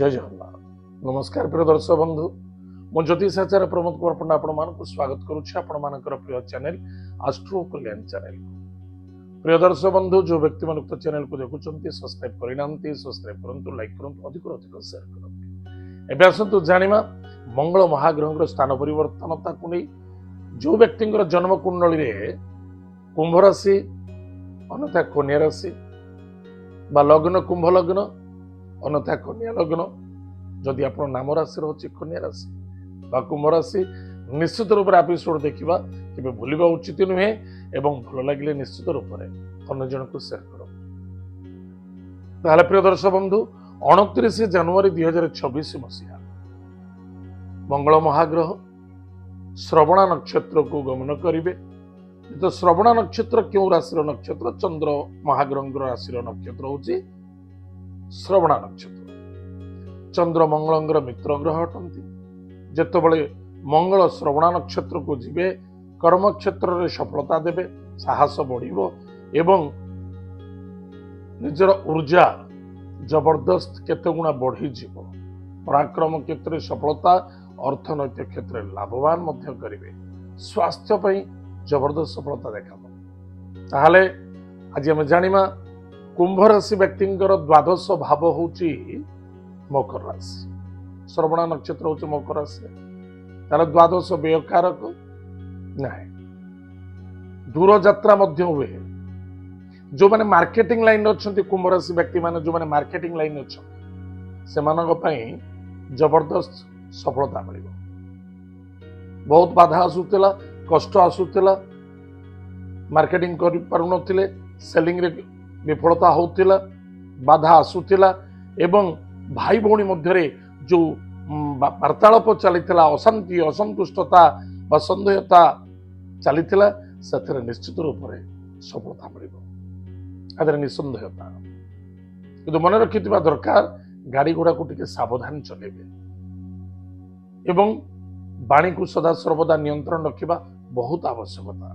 जय जगन्नाथ। नमस्कार प्रिय दर्शक बंधु, मु ज्योतिषाचार्य प्रमोद कुमार पंडा आपको स्वागत करुच्ची आपणकर प्रिय चैनल एस्ट्रो कल्याण चैनल। प्रिय दर्शक बंधु, जो व्यक्ति मान उक्त चैनल को देखुं सब्सक्राइब करना सब्सक्राइब करूँ, लाइक करूँ, अधिक अधिक शेयर करूँ। एवं आसतु जानिमा मंगल महाग्रह स्थान परिवर्तन ताकू नहीं जो व्यक्ति जन्म कुंडली कुंभ राशि अन्यथा कन्या राशि बा लग्न कुंभ लग्न अन्यथा कन्या लग्न, जदि आप नाम राशि रही कन्या राशि बा कुंभ राशि, निश्चित रूप से एपिसोड देखा कि भूलवा उचित नुहे एवं भल लगे निश्चित रूप से अन्य जन को शेयर करो। प्रिय दर्शक बंधु, 29 जनवरी 2026 मसीहा मंगल महाग्रह श्रवणा नक्षत्र को गमन करेंगे। तो श्रवणा नक्षत्र क्यों राशि नक्षत्र? चंद्र महाग्रह राशि नक्षत्र हूँ श्रवणा नक्षत्र। चंद्र मंगल मित्र ग्रह अटंती। जितेबाला मंगल श्रवणा नक्षत्र को जीवे कर्म क्षेत्र में सफलता देवे, साहस बढ़िबो एवं निजर ऊर्जा जबरदस्त केते गुणा बढ़ी जीवो। पराक्रम क्षेत्र में सफलता, अर्थनैतिक क्षेत्र में लाभवान मध्य करिवे, स्वास्थ्य पई जबरदस्त सफलता देखा। ताहले आज आम जानिमा कुंभ राशि व्यक्ति द्वादश भाव होची मकर राशि, श्रवणा नक्षत्र होची मकर राशि। तार द्वादश व्ययकारक नहीं, दूर यात्रा मध्य हुए। जो माने मार्केटिंग लाइन अच्छा कुंभ राशि व्यक्ति माने जो माने मार्केटिंग लाइन अच्छा से जबरदस्त सफलता मिल। बहुत बाधा आसूला, कष्ट आसूला, मार्केटिंग कर पारु नथिले, सेलिंग रे विफलता होतिला, बाधा आसूला एवं भाई भौणी मध्य जो वार्तालाप चलीथिला, अशांति असंतुष्टता बा संदेहता चलीथिला, से निश्चित रूप से सफलता मिल। निसंदेहता कि मन रखि दरकार गाड़ी गुड़ा को टिके सावधान चलेबे एवं वाणी को सदा सर्वदा नियंत्रण रखा बहुत आवश्यकता।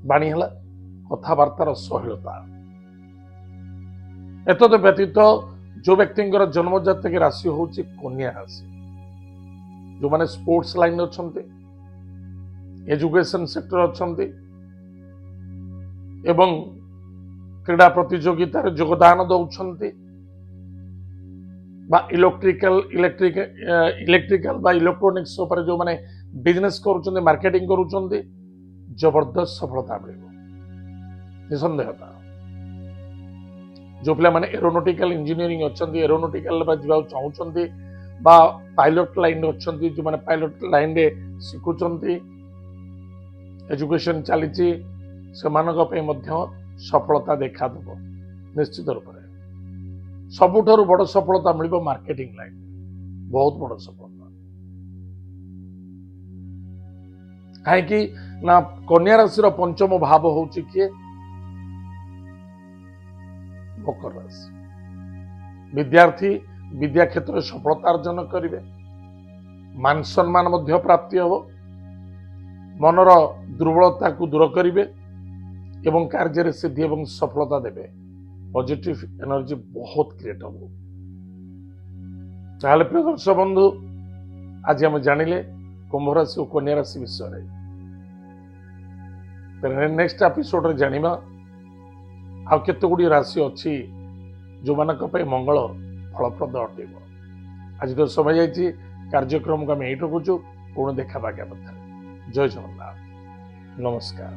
वाणी है कथबार्तार सहलता। एतद व्यतीत जो व्यक्ति जन्मजात राशि हूँ कन्या राशि, जो माने स्पोर्ट्स लाइन अच्छा, एजुकेशन सेक्टर अच्छा एवं क्रीड़ा प्रतियोगिता योगदान दौरान बा इलेक्ट्रिकल बा इलेक्ट्रोनिक्स जो माने बिजनेस करुचंदी, मार्केटिंग करुचंदी, जबरदस्त सफलता मिल। निसंदेहता जो पिला माने एरोनॉटिकल इंजीनियरिंग अच्छा, एरोनॉटिकल चाहूँगी बा पायलट लाइन अच्छा, जो माने पायलट लाइन रे शिखुचंती, एजुकेशन चली सफलता देखा देव निश्चित रूप से। सबुठारु बड़ सफलता मिल मार्केटिंग लाइन, बहुत बड़ सफलता। कहीं ना कन्या राशि पंचम भाव हूँ किए मकर राशि। विद्यार्थी विद्या क्षेत्र में सफलता अर्जन करेंगे, मान सम्मान प्राप्ति हम, मनर दुर्बलता को दूर करेंगे एवं कार्य सिद्धि एवं सफलता देवे। पॉजिटिव एनर्जी बहुत क्रिएट हम। ताहले प्रिय दर्शक बंधु, आज हम जानिले कुंभ राशि और कन्या राशि विषय। नेक्स्ट एपिसोड रे जानिबा आ केते गुडी राशि अछि जो मानक पे मंगल फलप्रद अटेब। आज तो समय जाइए, कार्यक्रम को आम यही रखुचु। पुणी देखा बाग्या। जय जगन्नाथ, नमस्कार।